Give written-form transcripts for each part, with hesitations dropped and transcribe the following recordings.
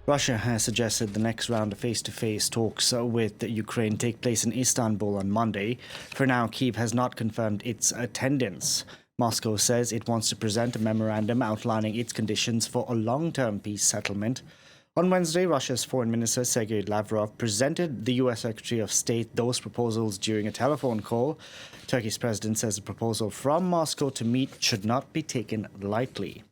Russia has suggested the next round of face-to-face talks with Ukraine take place in Istanbul on Monday. For now, Kyiv has not confirmed its attendance. Moscow says it wants to present a memorandum outlining its conditions for a long-term peace settlement. On Wednesday, Russia's Foreign Minister Sergei Lavrov presented the U.S. Secretary of State those proposals during a telephone call. Turkey's president says the proposal from Moscow to meet should not be taken lightly.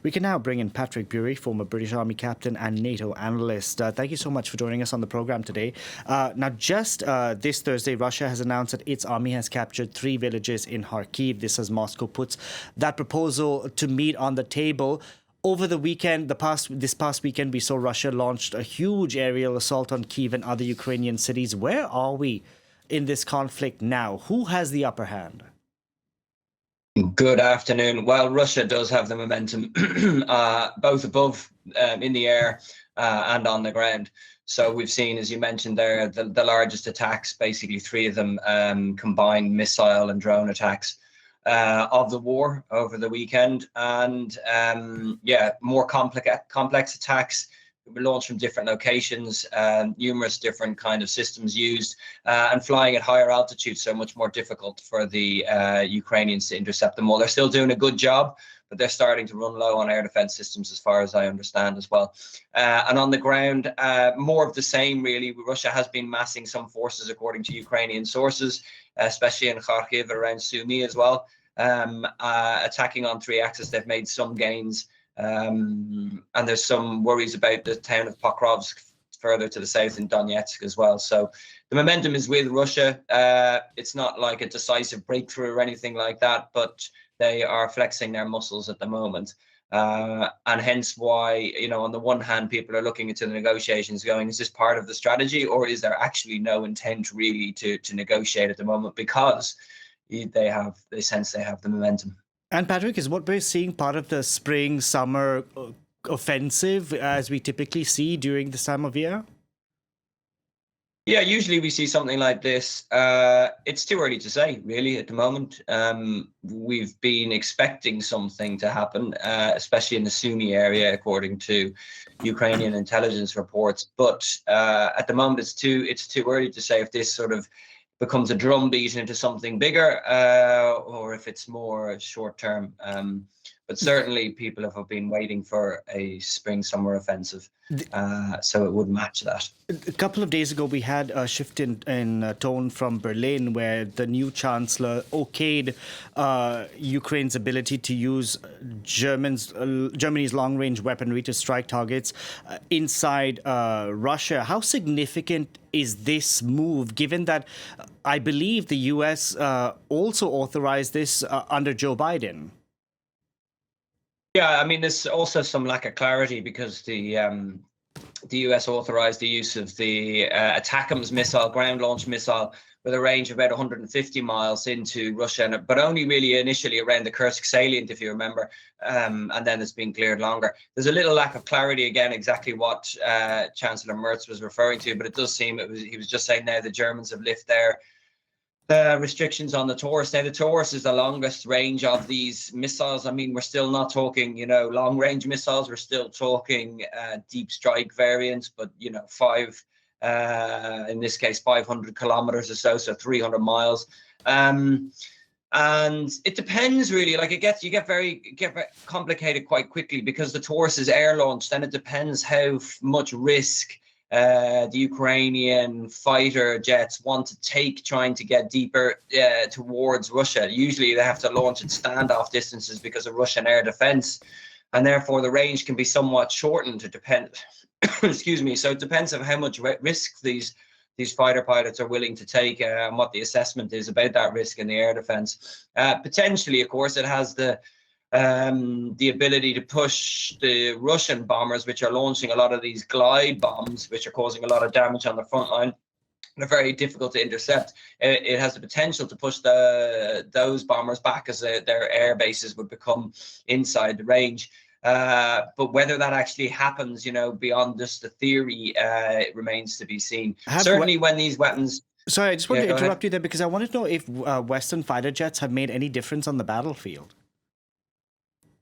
We can now bring in Patrick Bury, former British Army captain and NATO analyst. Thank you so much for joining us on the program today. Now, just this Thursday, Russia has announced that its army has captured 3 villages in Kharkiv. This as Moscow puts that proposal to meet on the table. Over the weekend, this past weekend, we saw Russia launched a huge aerial assault on Kyiv and other Ukrainian cities. Where are we in this conflict now? Who has the upper hand? Good afternoon. Well, Russia does have the momentum, both above in the air and on the ground. So we've seen, as you mentioned there, the largest attacks, basically 3 of them combined missile and drone attacks of the war over the weekend. And more complex attacks were launched from different locations, numerous different kind of systems used, and flying at higher altitudes, so much more difficult for the Ukrainians to intercept them all. They're still doing a good job, but they're starting to run low on air defense systems, as far as I understand as well. And on the ground, more of the same, really. Russia has been massing some forces, according to Ukrainian sources, especially in Kharkiv, around Sumy as well. Attacking on 3 axes, they've made some gains. And there's some worries about the town of Pokrovsk further to the south in Donetsk as well. So the momentum is with Russia. It's not like a decisive breakthrough or anything like that, but they are flexing their muscles at the moment. And hence why, on the one hand, people are looking into the negotiations going, is this part of the strategy, or is there actually no intent really to negotiate at the moment, because they sense they have the momentum. And Patrick, is what we're seeing part of the spring-summer offensive as we typically see during this time of year? Yeah, usually we see something like this. It's too early to say, really, at the moment. We've been expecting something to happen, especially in the Sumy area, according to Ukrainian intelligence reports. But at the moment, it's too early to say if this sort of becomes a drumbeat into something bigger, or if it's more short term. But certainly people have been waiting for a spring-summer offensive, so it would match that. A couple of days ago, we had a shift in tone from Berlin, where the new chancellor okayed Ukraine's ability to use Germany's long-range weaponry to strike targets inside Russia. How significant is this move, given that I believe the U.S. also authorized this under Joe Biden? Yeah, I mean, there's also some lack of clarity, because the US authorized the use of the ATACMS missile, ground-launched missile, with a range of about 150 miles into Russia, but only really initially around the Kursk salient, if you remember, and then it's been cleared longer. There's a little lack of clarity, again, exactly what Chancellor Merz was referring to, but it does seem he was just saying now the Germans have lifted their restrictions on the Taurus. Now, the Taurus is the longest range of these missiles. I mean, we're still not talking, long range missiles. We're still talking deep strike variants, but, in this case, 500 kilometers or so 300 miles. And it depends, really. Like, you get very complicated quite quickly, because the Taurus is air launched, and it depends how much risk the Ukrainian fighter jets want to take, trying to get deeper towards Russia. Usually they have to launch at standoff distances because of Russian air defense, and therefore the range can be somewhat shortened to depend. Excuse me. So it depends on how much risk these fighter pilots are willing to take, and what the assessment is about that risk in the air defense. Potentially, of course, it has the ability to push the Russian bombers, which are launching a lot of these glide bombs, which are causing a lot of damage on the front line. They're very difficult to intercept. It has the potential to push those bombers back, as their air bases would become inside the range. But whether that actually happens, beyond just the theory, it remains to be seen. Certainly when these weapons... Sorry, I just want to interrupt you there, because I wanted to know if Western fighter jets have made any difference on the battlefield.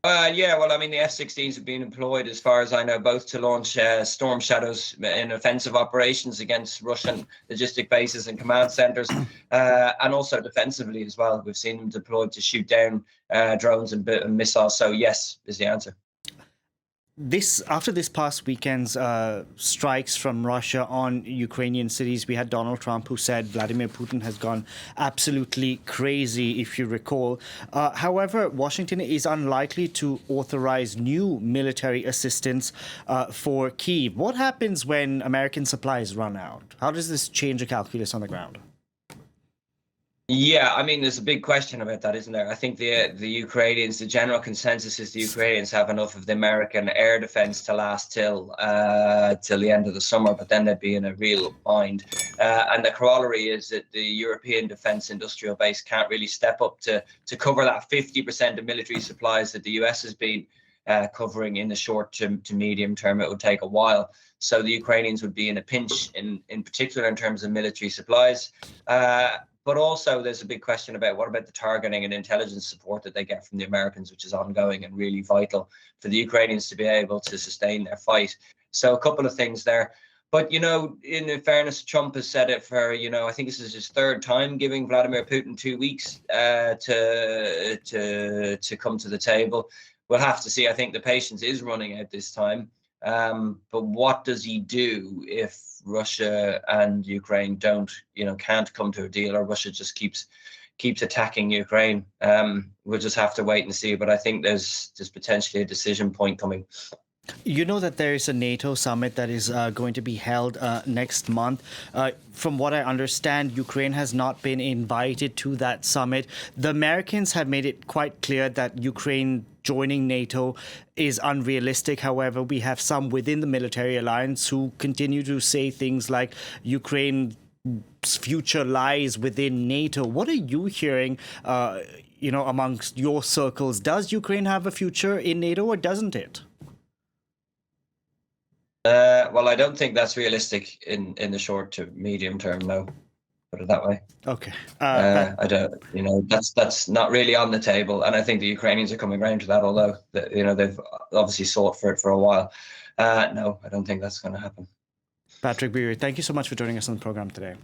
Yeah, well, I mean, the F-16s have been employed, as far as I know, both to launch Storm Shadows in offensive operations against Russian logistic bases and command centers, and also defensively as well. We've seen them deployed to shoot down drones and missiles. So yes, is the answer. After this past weekend's strikes from Russia on Ukrainian cities, we had Donald Trump who said Vladimir Putin has gone absolutely crazy, if you recall. However, Washington is unlikely to authorize new military assistance for Kyiv. What happens when American supplies run out? How does this change the calculus on the ground? Yeah, I mean, there's a big question about that, isn't there? I think the Ukrainians, the general consensus is the Ukrainians have enough of the American air defense to last till the end of the summer, but then they'd be in a real bind. And the corollary is that the European defense industrial base can't really step up to cover that 50% of military supplies that the US has been covering in the short to medium term. It would take a while. So the Ukrainians would be in a pinch, in particular in terms of military supplies. But also there's a big question about what about the targeting and intelligence support that they get from the Americans, which is ongoing and really vital for the Ukrainians to be able to sustain their fight. So a couple of things there. But, you know, in fairness, Trump has said it for, you know, I think this is his third time giving Vladimir Putin 2 weeks to come to the table. We'll have to see. I think the patience is running out this time. But what does he do if Russia and Ukraine can't come to a deal, or Russia just keeps attacking Ukraine? We'll just have to wait and see. But I think there's potentially a decision point coming. You know that there is a NATO summit that is going to be held next month. From what I understand, Ukraine has not been invited to that summit. The Americans have made it quite clear that Ukraine joining NATO is unrealistic. However, we have some within the military alliance who continue to say things like Ukraine's future lies within NATO. What are you hearing, amongst your circles? Does Ukraine have a future in NATO or doesn't it? Well, I don't think that's realistic in the short to medium term. No, put it that way. Okay. I don't. That's not really on the table, and I think the Ukrainians are coming around to that. Although they've obviously sought for it for a while. No, I don't think that's going to happen. Patrick Beery, thank you so much for joining us on the program today.